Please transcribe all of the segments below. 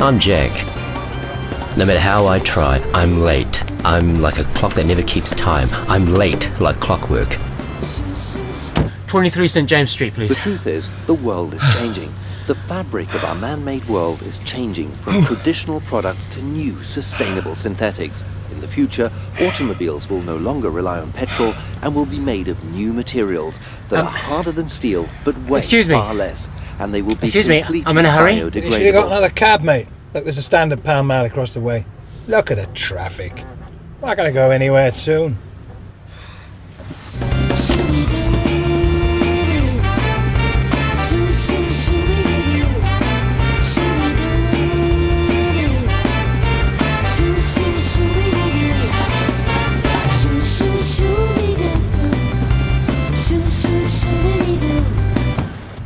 I'm Jack. No matter how I try, I'm late. I'm like a clock that never keeps time. I'm late like clockwork. 23 St. James Street, please. The truth is, the world is changing. The fabric of our man-made world is changing from traditional products to new, sustainable synthetics. In the future, automobiles will no longer rely on petrol and will be made of new materials that are harder than steel, but weigh far less. And they will be completely I'm in a hurry. biodegradable. You should have got another cab, mate. Look, there's a standard pound mile across the way. Look at the traffic. We're not going to go anywhere soon.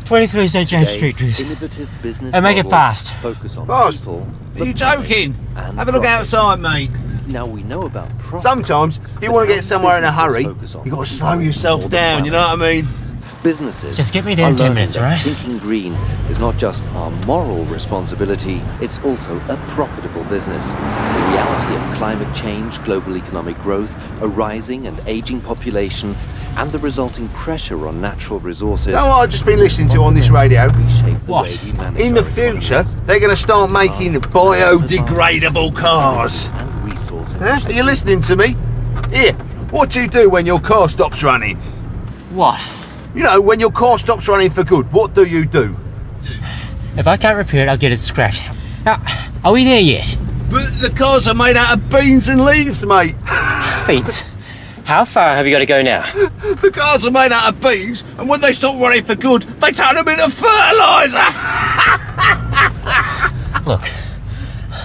"23 St. James Street, please. Innovative business And make it models fast. focus on Fast? people, Are you the joking? planet, and Have a look profit. outside, mate. Now we know about profit. Sometimes, if you want to get somewhere in a hurry, you've got to slow yourself down, you know what I mean? Businesses Just get me there in are 10 learning minutes, that all right? Thinking green is not just our moral responsibility, it's also a profitable business. The reality of climate change, global economic growth, a rising and aging population, and the resulting pressure on natural resources. You know what I've just been listening to on this radio? Reshape the What? way we manage In the our future, economies. they're going to start making biodegradable cars. And resource Huh? Are you efficiency. listening to me? Here, what do you do when your car stops running? What? You know, when your car stops running for good, what do you do? If I can't repair it, I'll get it scrapped. Now, are we there yet? But the cars are made out of beans and leaves, mate. Beans. How far have you got to go now? The cars are made out of beans, and when they stop running for good, they turn them into fertiliser. Look,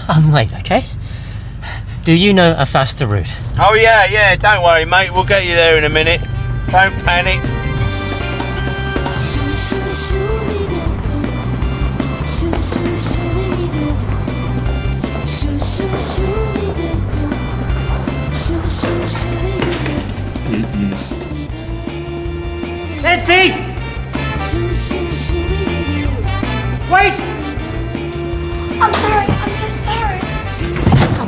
I'm late, okay? Do you know a faster route? Oh yeah, don't worry, mate. We'll get you there in a minute. Don't panic. Nancy! Wait! I'm sorry, I'm so sorry.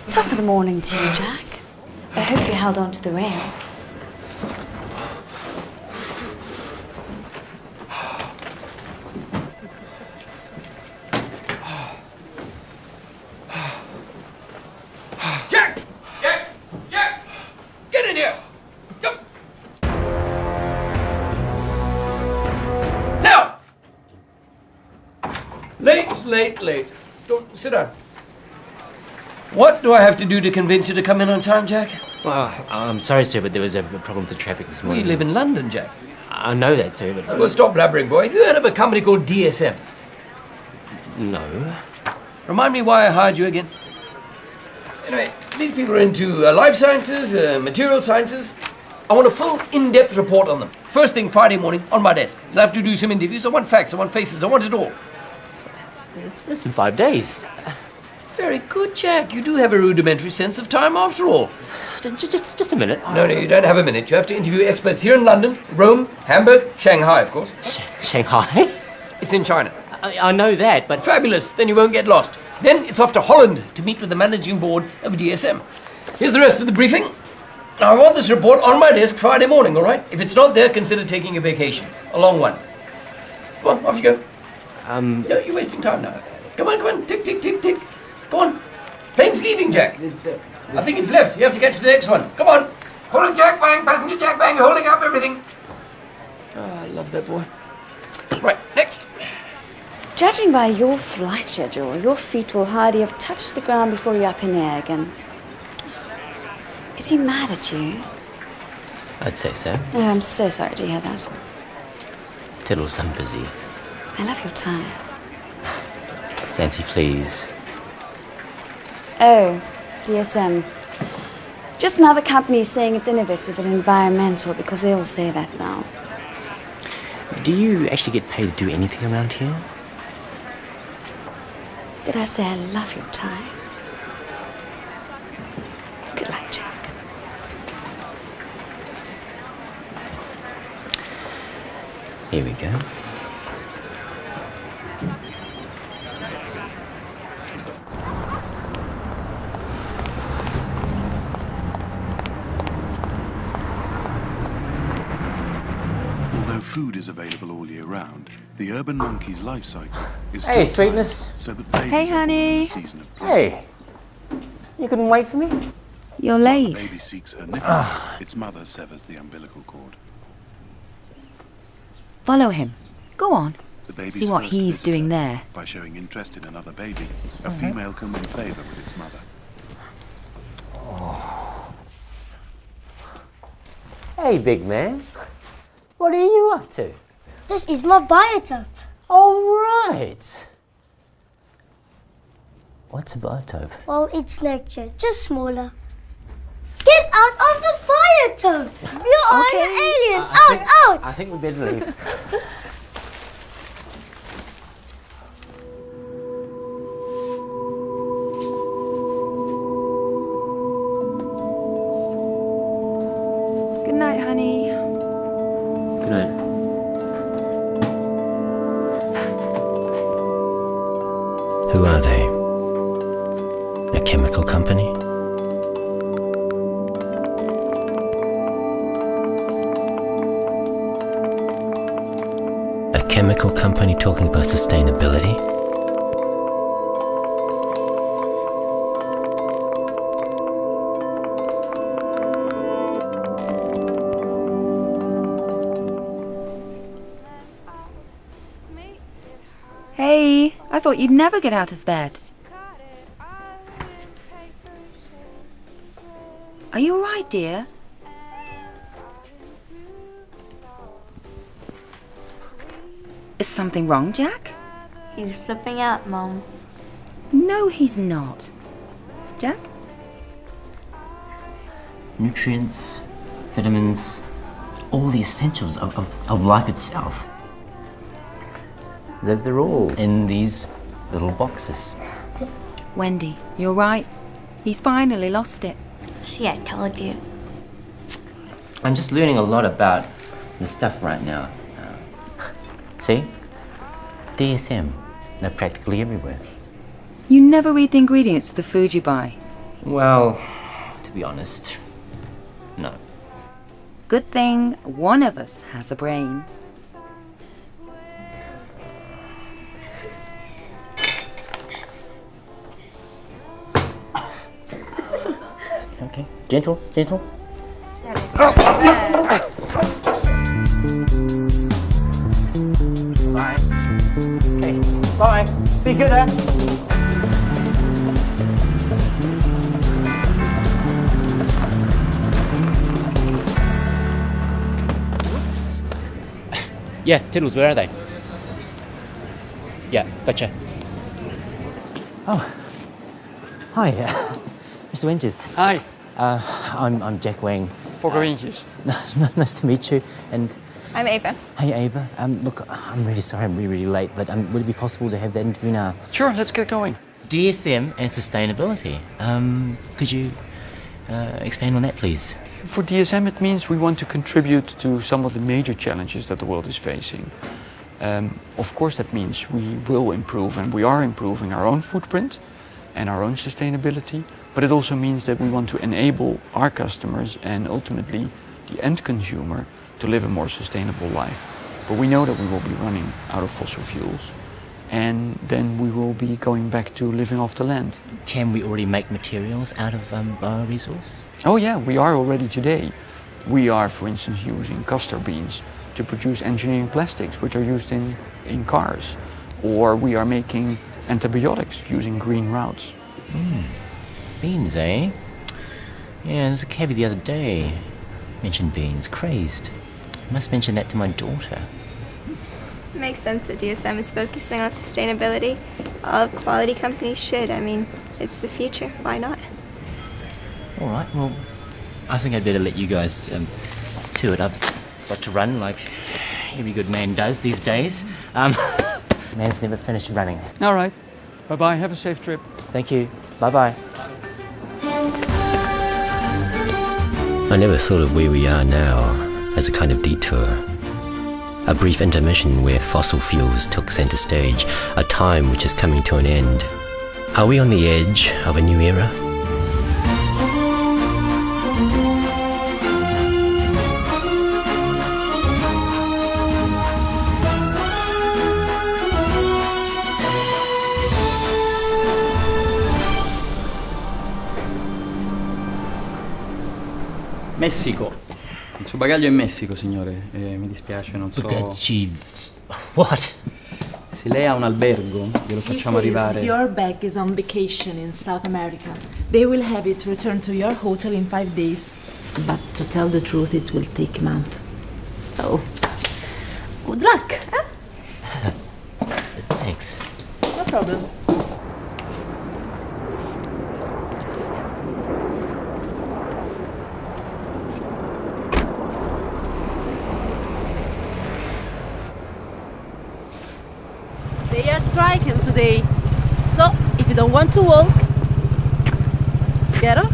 Top of the morning to you, Jack. I hope you held on to the rail. Jack! Jack! Jack! Get in here! Come! Now! Late. Don't sit down. What do I have to do to convince you to come in on time, Jack? Well, I'm sorry, sir, but there was a problem with the traffic this We morning. live in London, Jack. I know that, sir, but... Well, stop blabbering, boy. Have you heard of a company called DSM? No. Remind me why I hired you again. Anyway, these people are into life sciences, material sciences. I want a full, in-depth report on them. First thing Friday morning on my desk. You'll have to do some interviews. I want facts, I want faces, I want it all. That's in 5 days. Very good, Jack. You do have a rudimentary sense of time after all. Just a minute. No, you don't have a minute. You have to interview experts here in London, Rome, Hamburg, Shanghai, of course. Shanghai? It's in China. I know that, but... Fabulous. Then you won't get lost. Then it's off to Holland to meet with the managing board of DSM. Here's the rest of the briefing. Now, I want this report on my desk Friday morning, all right? If it's not there, consider taking a vacation. A long one. Come on, off you go. No, you're wasting time now. Come on. Tick, tick, tick, tick. Go on. Plane's leaving, Jack. I think it's left. You have to get to the next one. Come on. Holding jack bang, passenger jack bang, holding up everything. Oh, I love that boy. Right, next. Judging by your flight schedule, your feet will hardly have touched the ground before you're up in the air again. Is he mad at you? I'd say so. Oh, I'm so sorry to hear that. Tiddles, I'm busy. I love your tie. Nancy, please. Oh, DSM. Just another company saying it's innovative and environmental because they all say that now. Do you actually get paid to do anything around here? Did I say I love your tie? Good luck, Jack. Here we go. Although food is available all year round, the urban monkey's life cycle is Hey, still sweetness. timed so that babies Hey, are born in honey. the season of play. Hey, you couldn't wait for me? You're The late. baby seeks her nipple, its mother severs the umbilical cord. Follow him. Go on. The baby's See what first he's visitor, doing there. By showing interest in another baby, a female can win favour with its mother. Hey, big man. What are you up to? This is my biotope. All right. What's a biotope? Well, it's nature, just smaller. Get out of the biotope! You are an alien! Out! I think we better leave. Good night, honey. Good night. Who are they? A chemical company? A chemical company talking about sustainability? Hey, I thought you'd never get out of bed. Are you all right, dear? Is something wrong, Jack? He's flipping out, Mom. No, he's not. Jack? Nutrients, vitamins, all the essentials of life itself. They're all in these little boxes. Wendy, you're right. He's finally lost it. See, I told you. I'm just learning a lot about the stuff right now. See? DSM. They're practically everywhere. You never read the ingredients to the food you buy. Well, to be honest, no. Good thing one of us has a brain. Okay. Gentle, gentle. Bye. Okay. Bye. Be good, huh? Yeah, Tiddles, where are they? Yeah, gotcha. Oh. Hi, Mr. Wenges. Hi, I'm Jack Wang. Fokker Wintjes. Nice to meet you. And I'm Ava. hey, Ava. Look, I'm really sorry I'm really late, but would it be possible to have that interview now? Sure, let's get going. DSM and sustainability. Could you expand on that, please? For DSM, it means we want to contribute to some of the major challenges that the world is facing. Of course, that means we will improve, and we are improving our own footprint and our own sustainability, but it also means that we want to enable our customers and ultimately the end consumer to live a more sustainable life. But we know that we will be running out of fossil fuels, and then we will be going back to living off the land. Can we already make materials out of bioresource? Oh yeah, we are already today. We are, for instance, using castor beans to produce engineering plastics, which are used in cars. Or we are making antibiotics using green routes. Beans, eh? Yeah, there's a cabbie the other day. Mentioned beans. Crazed. Must mention that to my daughter. It makes sense that DSM is focusing on sustainability. All quality companies should. I mean, it's the future. Why not? All right, well, I think I'd better let you guys to it. I've got to run like every good man does these days. Man's never finished running. All right. Bye-bye. Have a safe trip. Thank you. Bye-bye. I never thought of where we are now as a kind of detour. A brief intermission where fossil fuels took center stage, a time which is coming to an end. Are we on the edge of a new era? Messico. Il suo bagaglio è in Messico, signore. Mi dispiace, non so... What? Se lei ha un albergo, glielo facciamo arrivare. Your bag is on vacation in South America. They will have it returned to your hotel in 5 days. But to tell the truth, it will take a month. So, good luck, eh? Thanks. No problem. They are striking today. So, if you don't want to walk, get up.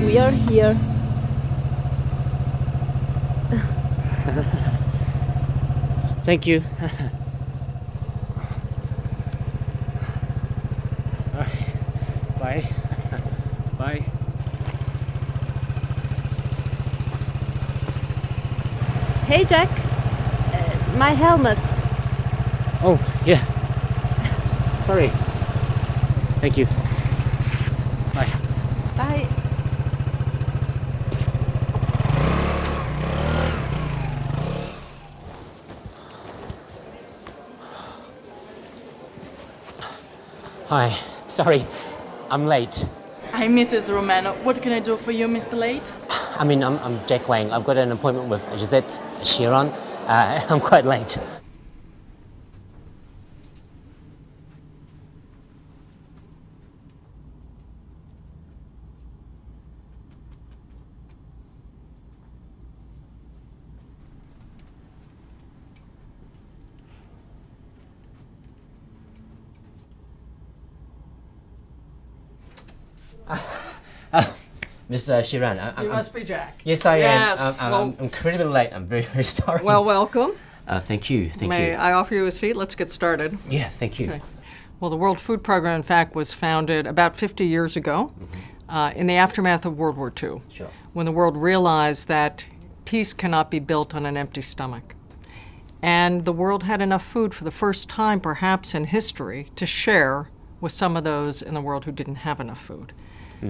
We are here. Thank you. Bye. Bye. Hey, Jack. My helmet. Oh, yeah. Sorry. Thank you. Bye. Bye. Hi. Sorry. I'm late. I'm Mrs. Romano. What can I do for you, Mr. Late? I mean, I'm Jack Wang. I've got an appointment with Gisette Chiron. I'm quite late. Miss Chiron, You must be Jack. Yes, I Yes, am. well- I'm incredibly late. I'm very, very sorry. Well, welcome. Thank you. Thank May you. I offer you a seat? Let's get started. Yeah, thank you. Okay. Well, the World Food Program, in fact, was founded about 50 years ago in the aftermath of World War II, Sure. when the world realized that peace cannot be built on an empty stomach. And the world had enough food for the first time, perhaps in history, to share with some of those in the world who didn't have enough food.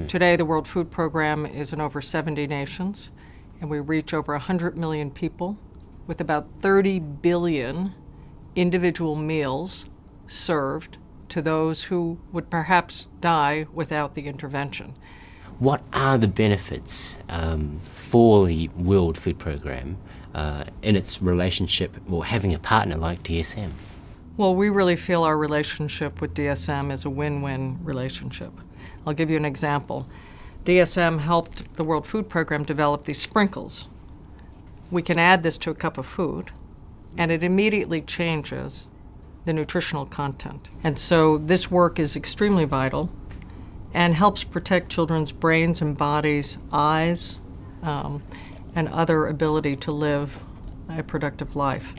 Today, the World Food Program is in over 70 nations, and we reach over 100 million people with about 30 billion individual meals served to those who would perhaps die without the intervention. What are the benefits for the World Food Program in its relationship, or having a partner like DSM? Well, we really feel our relationship with DSM is a win-win relationship. I'll give you an example. DSM helped the World Food Program develop these sprinkles. We can add this to a cup of food, and it immediately changes the nutritional content. And so this work is extremely vital and helps protect children's brains and bodies, eyes, and other ability to live a productive life.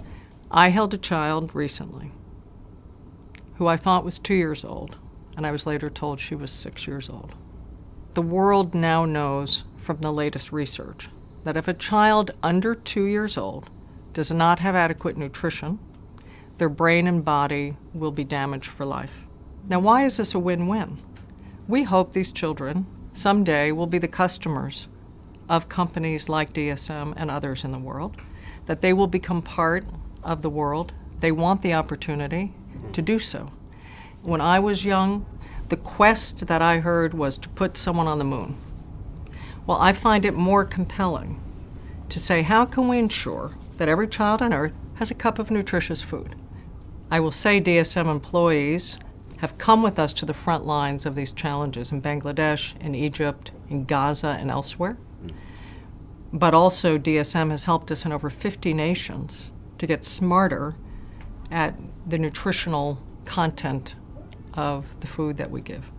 I held a child recently who I thought was 2 years old, and I was later told she was 6 years old. The world now knows from the latest research that if a child under 2 years old does not have adequate nutrition, their brain and body will be damaged for life. Now, why is this a win-win? We hope these children someday will be the customers of companies like DSM and others in the world, that they will become part of the world. They want the opportunity to do so. When I was young, the quest that I heard was to put someone on the moon. Well, I find it more compelling to say, how can we ensure that every child on Earth has a cup of nutritious food? I will say DSM employees have come with us to the front lines of these challenges in Bangladesh, in Egypt, in Gaza, and elsewhere. But also DSM has helped us in over 50 nations to get smarter at the nutritional content of the food that we give.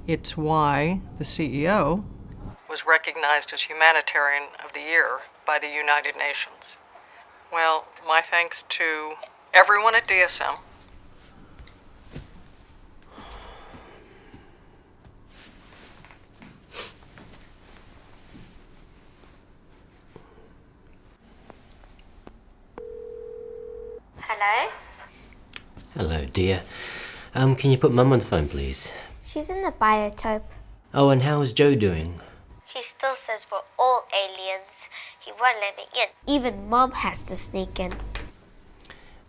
It's why the CEO was recognized as Humanitarian of the Year by the United Nations. Well, my thanks to everyone at DSM. Hello? Hello, dear. Can you put Mum on the phone, please? She's in the biotope. Oh, and how is Joe doing? He still says we're all aliens. He won't let me in. Even Mom has to sneak in.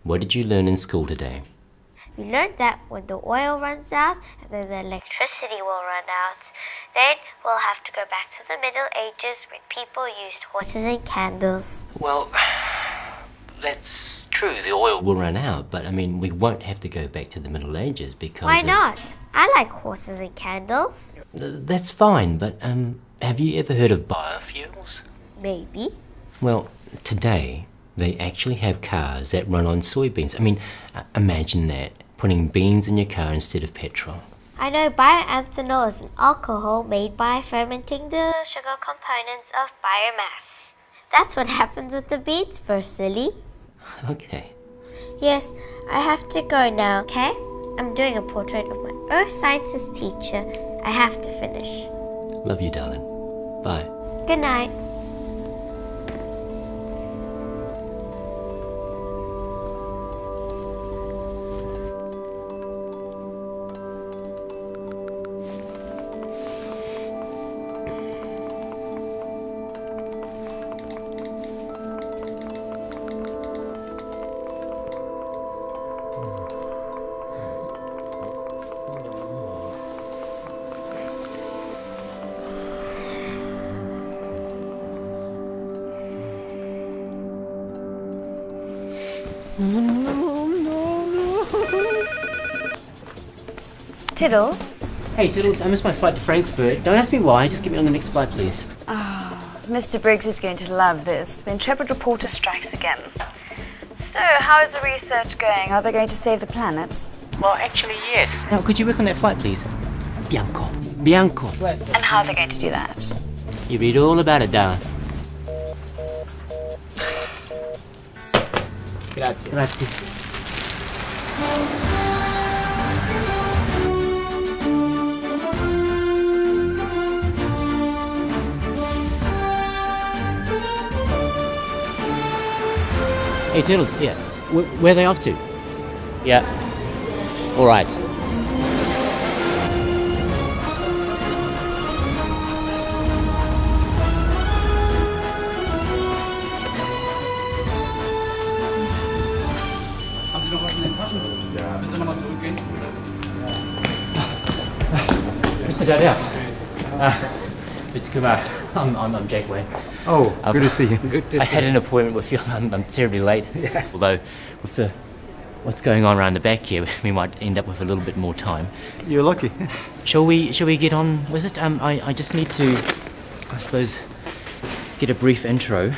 What did you learn in school today? We learned that when the oil runs out and then the electricity will run out, then we'll have to go back to the Middle Ages when people used horses and candles. Well, that's true. The oil will run out, but I mean, we won't have to go back to the Middle Ages because Why not? I like horses and candles. That's fine, but have you ever heard of biofuels? Maybe. Well, today they actually have cars that run on soybeans. I mean, imagine that, putting beans in your car instead of petrol. I know bioethanol is an alcohol made by fermenting the sugar components of biomass. That's what happens with the beans first, silly. Okay. Yes, I have to go now, okay? I'm doing a portrait of my earth sciences teacher. I have to finish. Love you, darling. Bye. Good night. Tiddles? Hey, Tiddles, I missed my flight to Frankfurt. Don't ask me why, just get me on the next flight, please. Mr. Briggs is going to love this. The intrepid reporter strikes again. So, how is the research going? Are they going to save the planet? Well, actually, yes. Now, could you work on that flight, please? Bianco. Bianco. And how are they going to do that? You read all about it, darling. Grazie. Grazie. Hey, Tiddles, yeah. Where are they off to? Yeah. All right. Haben Sie noch was in den Taschen? Ja. Willst du nochmal zurückgehen? Mr. Dardell. Mr. Kumar, I'm Jake Wayne. Oh, good to see you. Good to see I had an appointment with you. I'm terribly late. Yeah. Although, with what's going on around the back here, we might end up with a little bit more time. You're lucky. Shall we get on with it? I just need to, I suppose, get a brief intro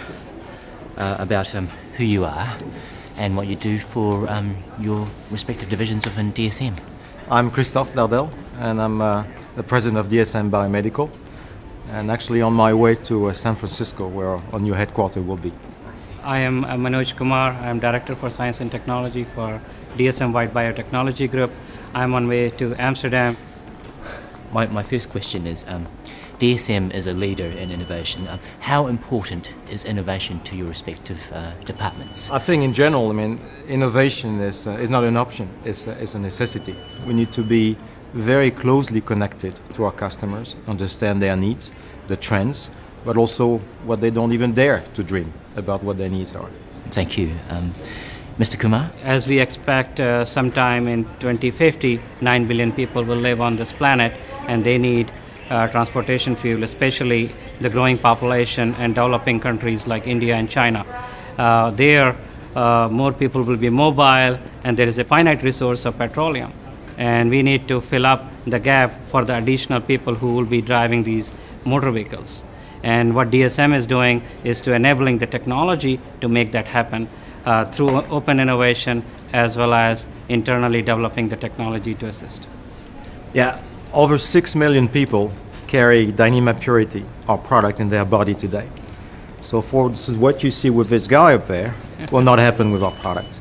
about who you are and what you do for your respective divisions within DSM. I'm Christophe Dardel, and I'm the president of DSM Biomedical, and actually on my way to San Francisco, where our new headquarters will be. I am Manoj Kumar. I am Director for Science and Technology for DSM White Biotechnology Group. I'm on way to Amsterdam. My first question is, DSM is a leader in innovation. How important is innovation to your respective departments? I think in general, innovation is not an option, it's a necessity. We need to be very closely connected to our customers, understand their needs, the trends, but also what they don't even dare to dream about what their needs are. Thank you. Mr. Kumar? As we expect sometime in 2050, 9 billion people will live on this planet, and they need transportation fuel, especially the growing population and developing countries like India and China. There, more people will be mobile, and there is a finite resource of petroleum. And we need to fill up the gap for the additional people who will be driving these motor vehicles. And what DSM is doing is to enabling the technology to make that happen through open innovation, as well as internally developing the technology to assist. Yeah, over 6 million people carry Dyneema Purity, our product, in their body today. So for what you see with this guy up there will not happen with our product.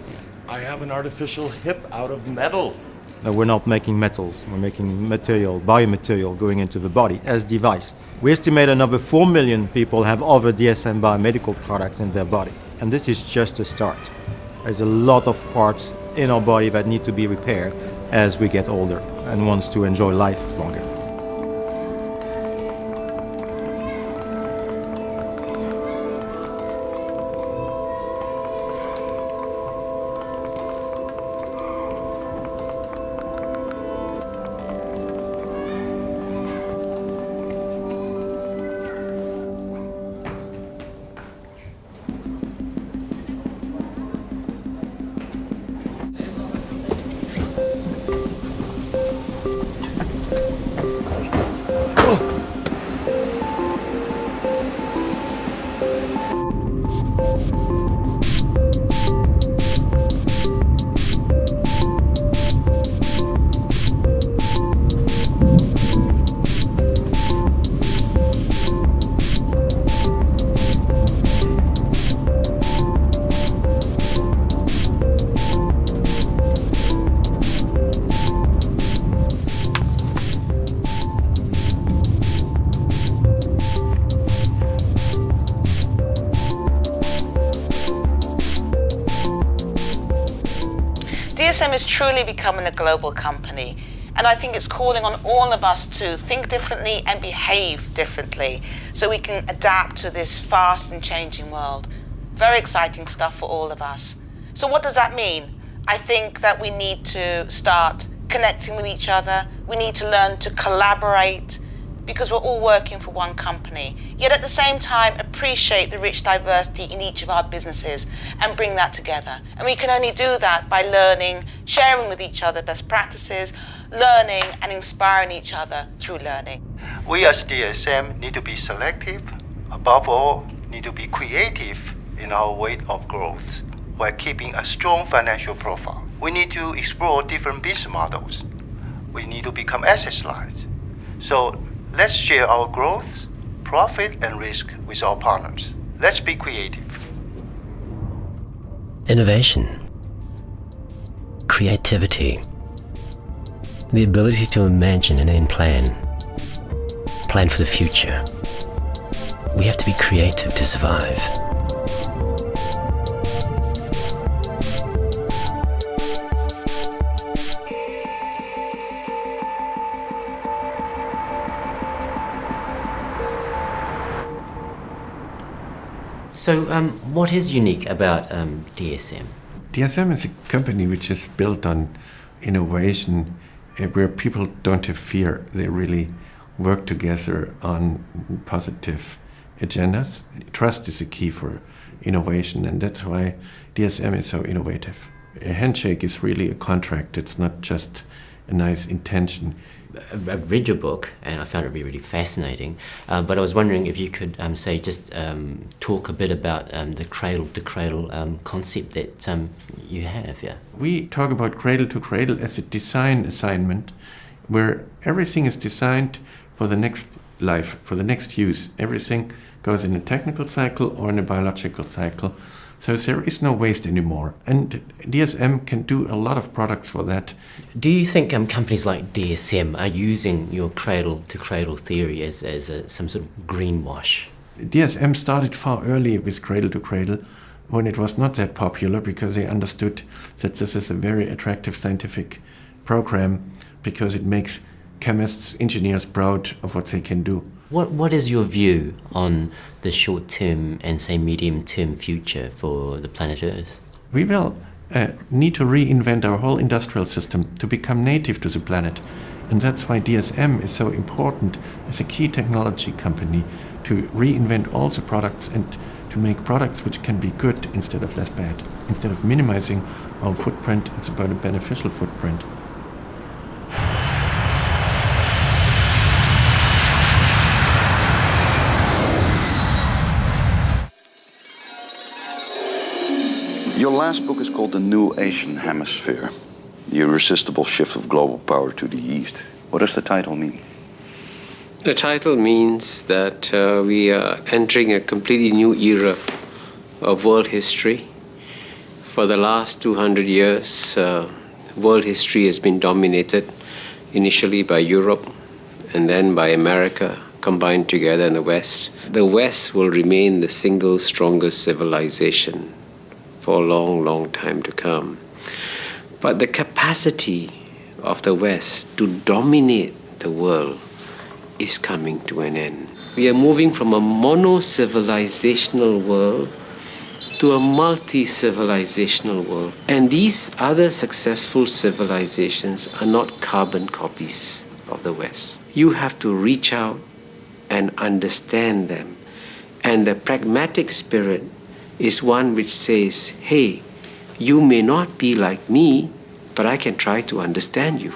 I have an artificial hip out of metal. No, we're not making metals, we're making material, biomaterial going into the body as device. We estimate another 4 million people have other DSM biomedical products in their body. And this is just a start. There's a lot of parts in our body that need to be repaired as we get older and wants to enjoy life longer. DSM is truly becoming a global company, and I think it's calling on all of us to think differently and behave differently so we can adapt to this fast and changing world. Very exciting stuff for all of us. So what does that mean? I think that we need to start connecting with each other. We need to learn to collaborate, because we're all working for one company, yet at the same time appreciate the rich diversity in each of our businesses and bring that together. And we can only do that by learning, sharing with each other best practices, learning and inspiring each other through learning. We as DSM need to be selective, above all, need to be creative in our way of growth while keeping a strong financial profile. We need to explore different business models. We need to become asset-light. So let's share our growth, profit, and risk with our partners. Let's be creative. Innovation, creativity, the ability to imagine and then plan for the future. We have to be creative to survive. So, what is unique about DSM? DSM is a company which is built on innovation, where people don't have fear. They really work together on positive agendas. Trust is the key for innovation, and that's why DSM is so innovative. A handshake is really a contract. It's not just a nice intention. I read your book and I found it really fascinating, but I was wondering if you could talk a bit about the cradle-to-cradle concept that you have. Yeah. We talk about cradle-to-cradle as a design assignment where everything is designed for the next life, for the next use. Everything goes in a technical cycle or in a biological cycle. So there is no waste anymore. And DSM can do a lot of products for that. Do you think companies like DSM are using your cradle-to-cradle theory as some sort of greenwash? DSM started far earlier with cradle-to-cradle when it was not that popular, because they understood that this is a very attractive scientific program because it makes chemists, engineers proud of what they can do. What is your view on the short-term and, say, medium-term future for the planet Earth? We will need to reinvent our whole industrial system to become native to the planet. And that's why DSM is so important as a key technology company, to reinvent all the products and to make products which can be good instead of less bad. Instead of minimizing our footprint, it's about a beneficial footprint. Your last book is called The New Asian Hemisphere, The Irresistible Shift of Global Power to the East. What does the title mean? The title means that we are entering a completely new era of world history. For the last 200 years, world history has been dominated initially by Europe and then by America, combined together in the West. The West will remain the single strongest civilization for a long, long time to come. But the capacity of the West to dominate the world is coming to an end. We are moving from a mono-civilizational world to a multi-civilizational world. And these other successful civilizations are not carbon copies of the West. You have to reach out and understand them. And the pragmatic spirit is one which says, hey, you may not be like me, but I can try to understand you.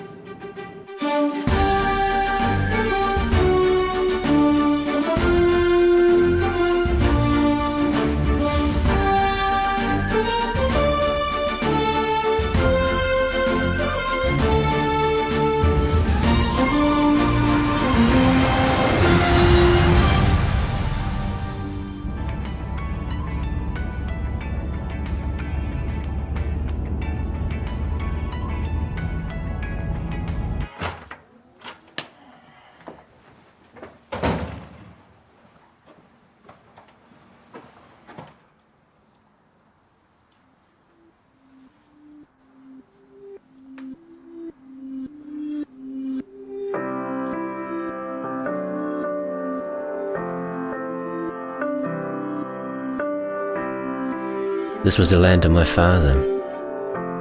This was the land of my father.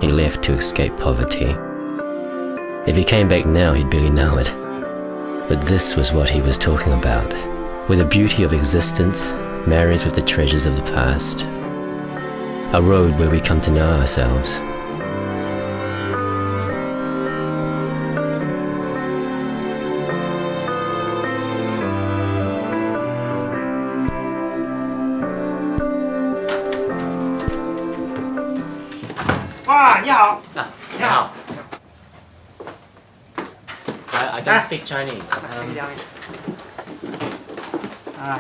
He left to escape poverty. If he came back now, he'd barely know it. But this was what he was talking about, where the beauty of existence marries with the treasures of the past. A road where we come to know ourselves. I don't speak Chinese.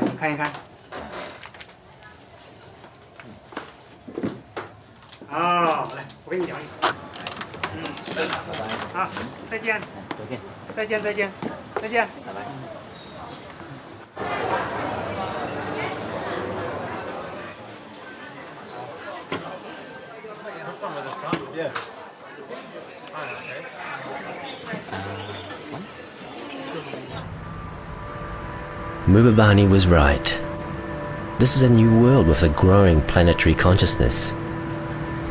你看一看。哦，来，我给你讲一个。好，再见。再见。再见。再见。拜拜。Mubabani was right. This is a new world with a growing planetary consciousness.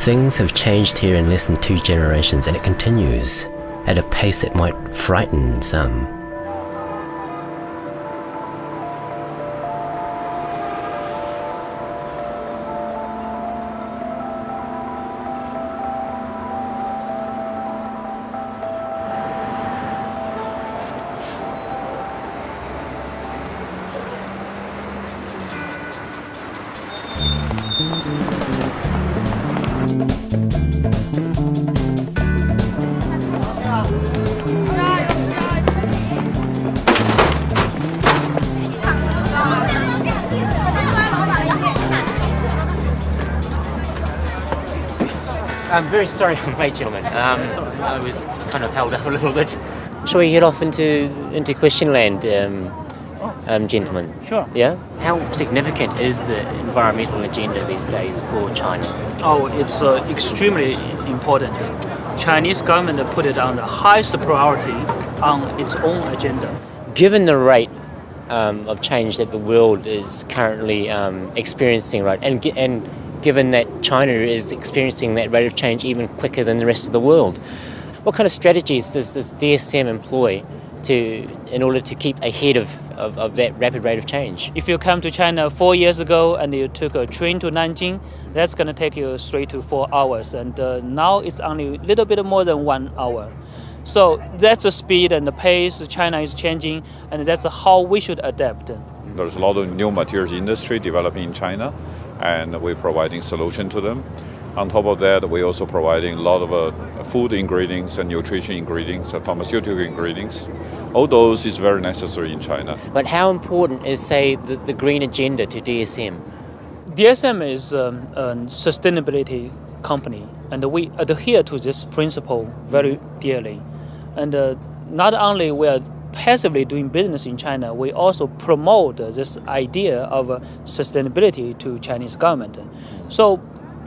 Things have changed here in less than 2 generations, and it continues at a pace that might frighten some. I'm very sorry I'm late, gentlemen. I was kind of held up a little bit. Shall we head off into question land, gentlemen? Sure. Yeah? How significant is the environmental agenda these days for China? Oh, it's extremely important. Chinese government put it on the highest priority on its own agenda. Given the rate of change that the world is currently experiencing, right, and given that China is experiencing that rate of change even quicker than the rest of the world, what kind of strategies does DSM employ in order to keep ahead of that rapid rate of change? If you come to China 4 years ago and you took a train to Nanjing, that's going to take you 3 to 4 hours, and now it's only a little bit more than 1 hour. So that's the speed and the pace China is changing, and that's how we should adapt. There's a lot of new materials industry developing in China, and we're providing solution to them. On top of that, we're also providing a lot of food ingredients and nutrition ingredients and pharmaceutical ingredients. All those is very necessary in China. But how important is, say, the green agenda to DSM? DSM is a sustainability company, and we adhere to this principle very dearly. And not only we are passively doing business in China, we also promote this idea of sustainability to Chinese government. So,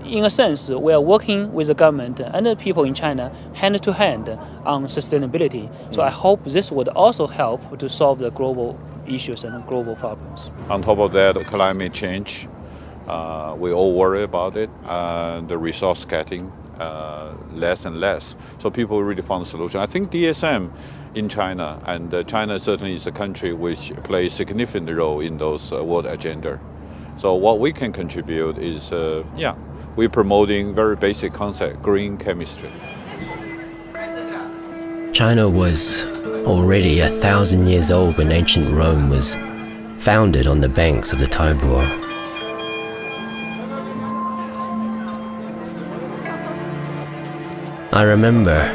in a sense, we are working with the government and the people in China hand to hand on sustainability. So I hope this would also help to solve the global issues and global problems. On top of that, climate change, we all worry about it, and the resource getting less and less. So people really found a solution. I think DSM in China, and China certainly is a country which plays a significant role in those world agenda. So what we can contribute is, we're promoting very basic concept, green chemistry. China was already 1,000 years old when ancient Rome was founded on the banks of the Tiber. I remember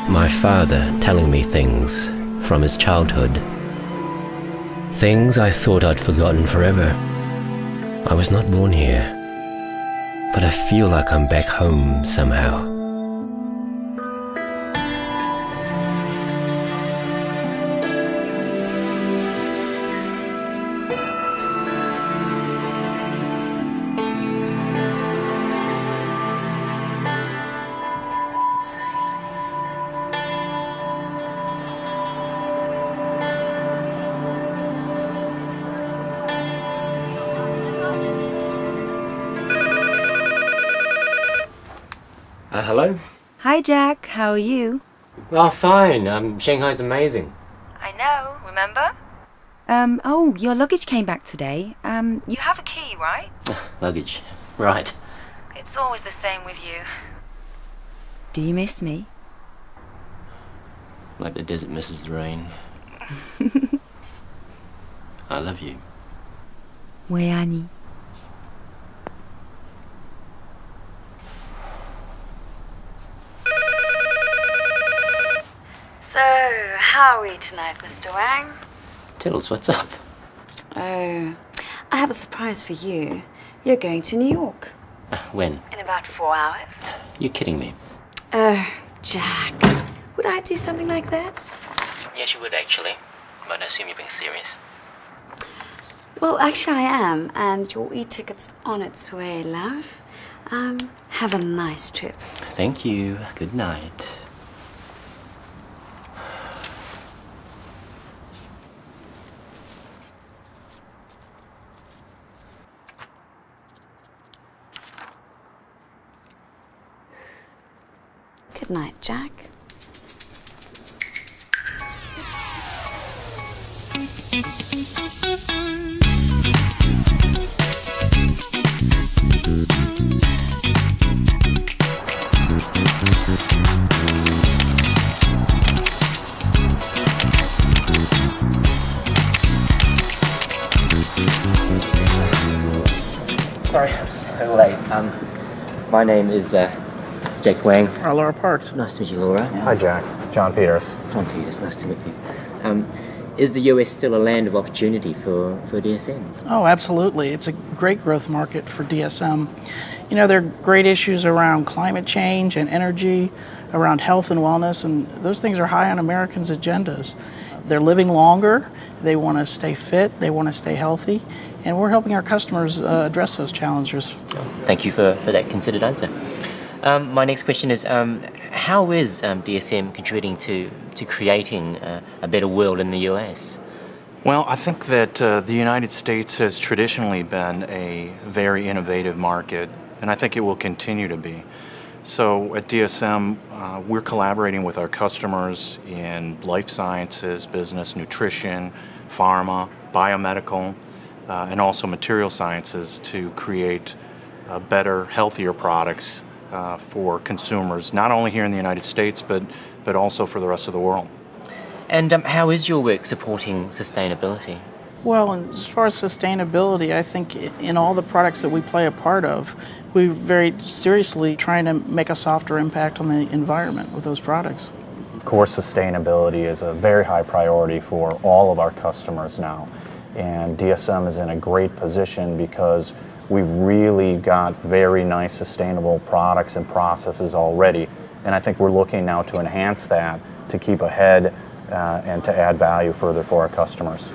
my father telling me things from his childhood. Things I thought I'd forgotten forever. I was not born here, but I feel like I'm back home somehow. Hello? Hi, Jack. How are you? Oh, fine. Shanghai's amazing. I know, remember? Oh, your luggage came back today. You have a key, right? Luggage. Right. It's always the same with you. Do you miss me? Like the desert misses the rain. I love you. Weani. So, how are we tonight, Mr. Wang? Tiddles, what's up? Oh, I have a surprise for you. You're going to New York. When? In about 4 hours. You're kidding me. Oh, Jack. Would I do something like that? Yes, you would actually. But I assume you're being serious. Well, actually I am, and your e-ticket's on its way, love. Have a nice trip. Thank you. Good night. Good night, Jack. Sorry, I'm so late. My name is Jack Wang. Laura Parks. Nice to meet you, Laura. Hi, Jack. John Peters. John Peters, nice to meet you. Is the US still a land of opportunity for DSM? Oh, absolutely. It's a great growth market for DSM. You know, there are great issues around climate change and energy, around health and wellness, and those things are high on Americans' agendas. They're living longer, they want to stay fit, they want to stay healthy, and we're helping our customers address those challenges. Thank you for that considered answer. My next question is, How is DSM contributing to creating a better world in the US? Well, I think that the United States has traditionally been a very innovative market, and I think it will continue to be. So at DSM, we're collaborating with our customers in life sciences, business, nutrition, pharma, biomedical, and also material sciences to create better, healthier products for consumers, not only here in the United States, but also for the rest of the world. And how is your work supporting sustainability? Well, as far as sustainability, I think in all the products that we play a part of, we're very seriously trying to make a softer impact on the environment with those products. Of course, sustainability is a very high priority for all of our customers now. And DSM is in a great position because we've really got very nice sustainable products and processes already. And I think we're looking now to enhance that, to keep ahead and to add value further for our customers.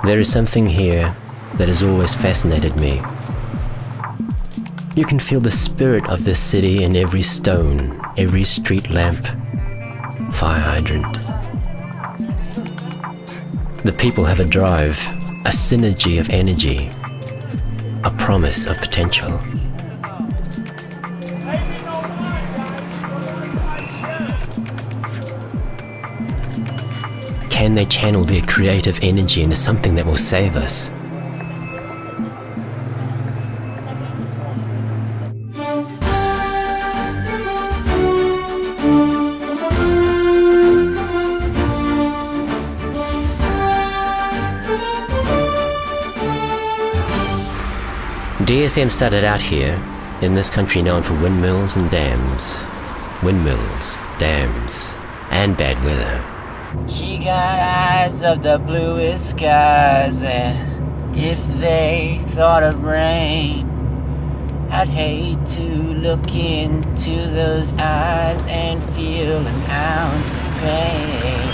There is something here that has always fascinated me. You can feel the spirit of this city in every stone, every street lamp, fire hydrant. The people have a drive, a synergy of energy, a promise of potential. Can they channel their creative energy into something that will save us? DSM started out here, in this country known for windmills and dams. Windmills, dams, and bad weather. She got eyes of the bluest skies, and if they thought of rain, I'd hate to look into those eyes and feel an ounce of pain.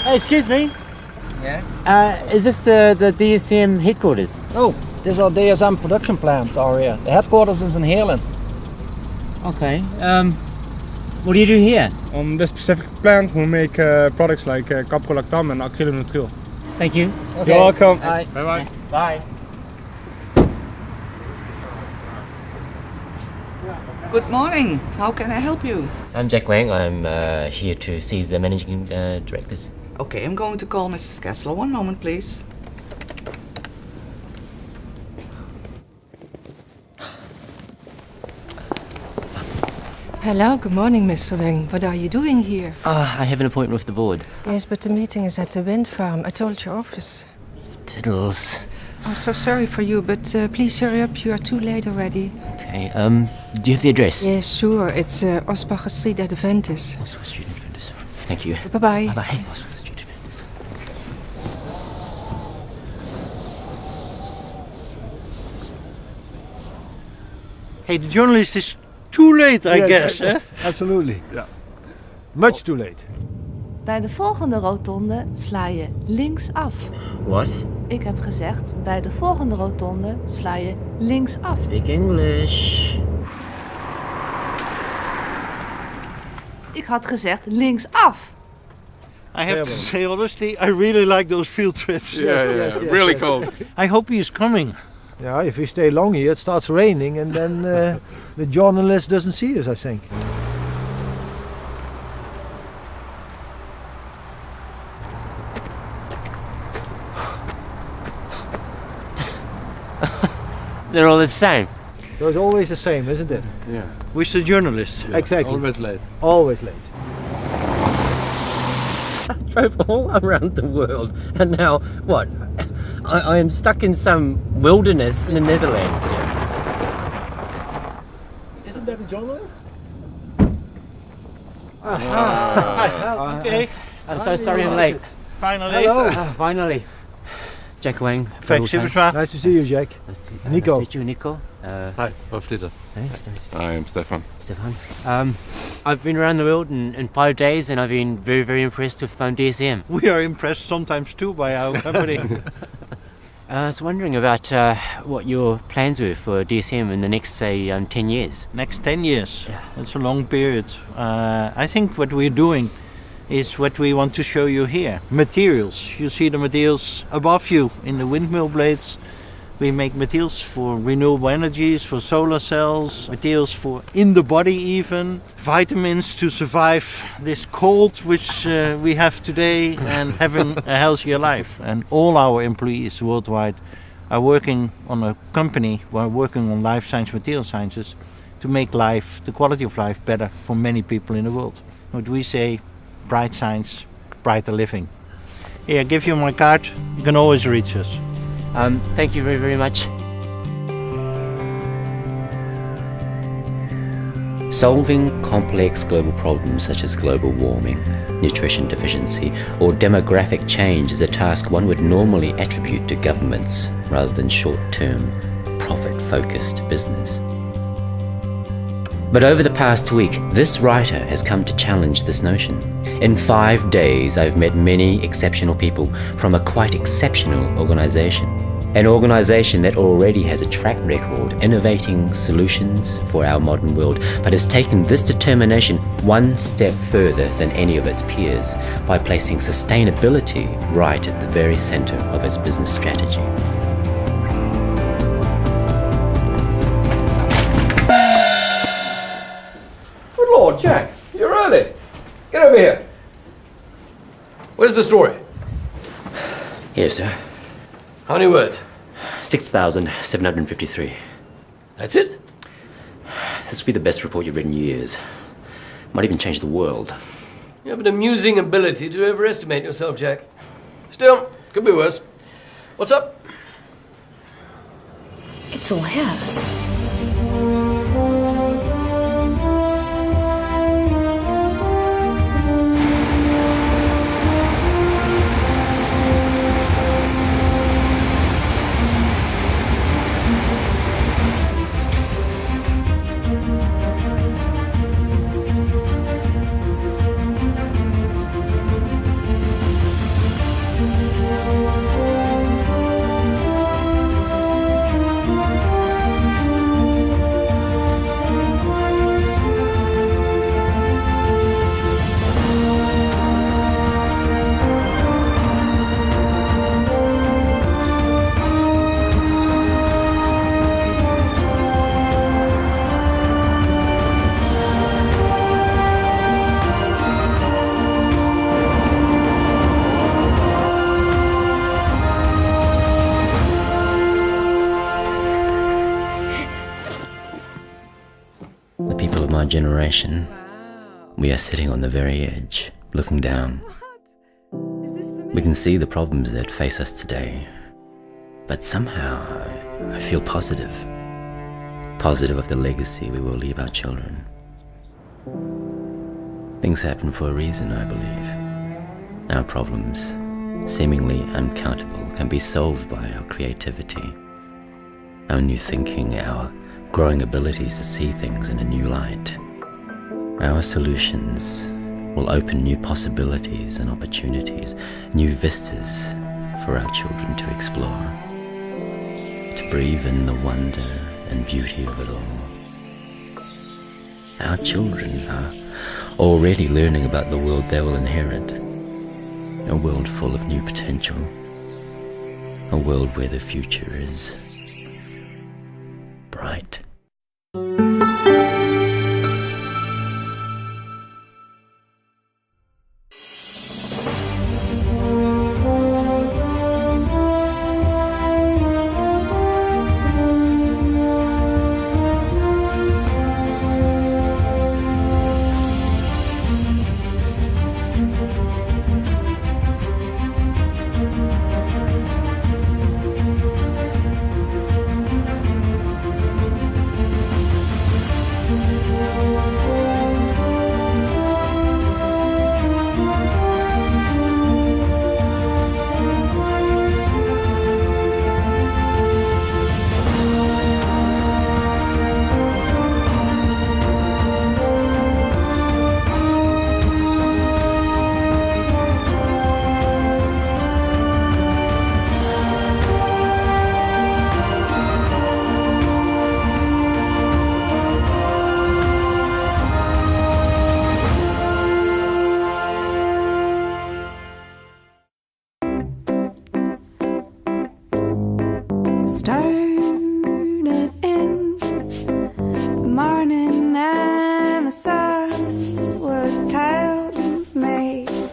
Hey, excuse me. Yeah? Is this the DSM headquarters? Oh, these are DSM production plants, Aria. The headquarters is in Heerlen. Okay. What do you do here? On this specific plant, we make products like caprolactam and acrylonitrile. Thank you. Okay. You're welcome. Bye. Bye-bye. Bye. Good morning. How can I help you? I'm Jack Wang. I'm here to see the managing directors. Okay, I'm going to call Mrs. Kessler. One moment, please. Hello, good morning, Mr. Wang. What are you doing here? I have an appointment with the board. Yes, but the meeting is at the wind farm. I told your office. Tiddles. I'm so sorry for you, but please hurry up. You are too late already. Okay, do you have the address? Yes, sure. It's Osbacher Street at Adventis. Osbacher Street at Adventis. Thank you. Bye-bye. Bye-bye. Osbacher Street at Adventis. Hey, the journalist is too late, I guess. Yes, absolutely. Yeah. Much too late. Bij de volgende rotonde sla je linksaf. What? Ik heb gezegd, bij de volgende rotonde sla je linksaf. Speak English. Ik had gezegd linksaf. I have to say honestly, I really like those field trips. Yes, really cold. I hope he is coming. Yeah, if we stay long here, it starts raining, and then the journalist doesn't see us, I think. They're all the same. So it's always the same, isn't it? Yeah. Which the journalist? Yeah, exactly. Always late. Always late. I drove all around the world, and now, what? I am stuck in some wilderness in the Netherlands. Isn't that a journalist? Okay. I'm so sorry I'm late. Finally. Hello. Finally. Jack Wang. Nice to see you, Jack. Nico. Nice to meet you, Nico. Hi, Hof Dieter. Hey. I am Stefan. Stefan. I've been around the world in 5 days, and I've been very, very impressed with DSM. We are impressed sometimes too by our company. I was wondering about what your plans were for DSM in the next, say, 10 years. Next 10 years? Yeah. That's a long period. I think what we're doing is what we want to show you here. Materials. You see the materials above you in the windmill blades. We make materials for renewable energies, for solar cells, materials for in the body even, vitamins to survive this cold which we have today and having a healthier life. And all our employees worldwide are working on a company, we're working on life science, material sciences, to make life, the quality of life better for many people in the world. What we say, bright science, brighter living. Here, I give you my card, you can always reach us. Thank you very, very much. Solving complex global problems such as global warming, nutrition deficiency, or demographic change is a task one would normally attribute to governments rather than short-term, profit-focused business. But over the past week, this writer has come to challenge this notion. In 5 days, I've met many exceptional people from a quite exceptional organization. An organization that already has a track record innovating solutions for our modern world, but has taken this determination one step further than any of its peers by placing sustainability right at the very center of its business strategy. Good Lord, Jack, you're early. Get over here. Where's the story? Here, sir. How many words? 6,753. That's it? This will be the best report you've written in years. Might even change the world. You have an amusing ability to overestimate yourself, Jack. Still, could be worse. What's up? It's all here. Generation, we are sitting on the very edge, looking down. We can see the problems that face us today, but somehow I feel positive of the legacy we will leave our children. Things happen for a reason, I believe. Our problems, seemingly uncountable, can be solved by our creativity, our new thinking, our growing abilities to see things in a new light. Our solutions will open new possibilities and opportunities, new vistas for our children to explore, to breathe in the wonder and beauty of it all. Our children are already learning about the world they will inherit, a world full of new potential, a world where the future is bright.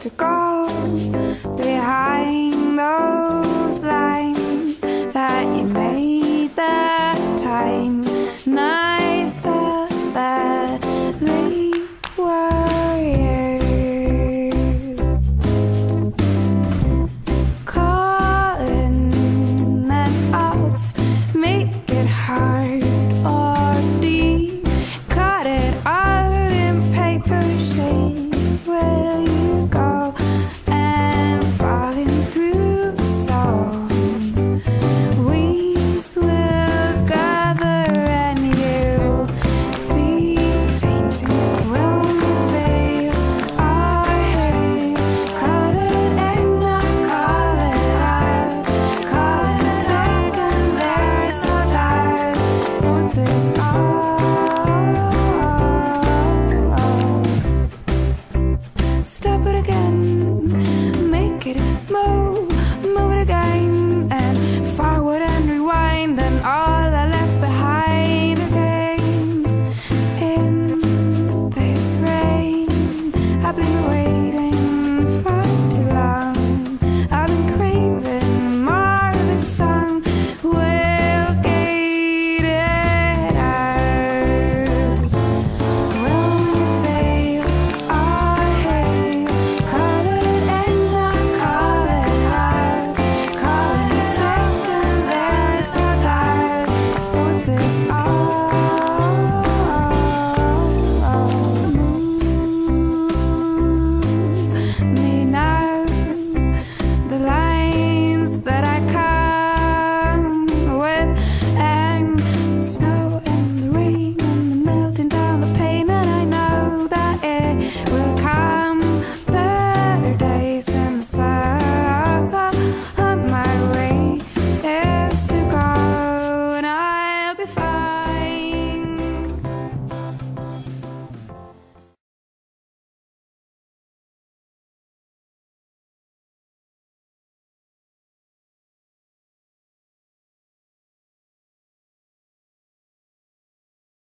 to go behind those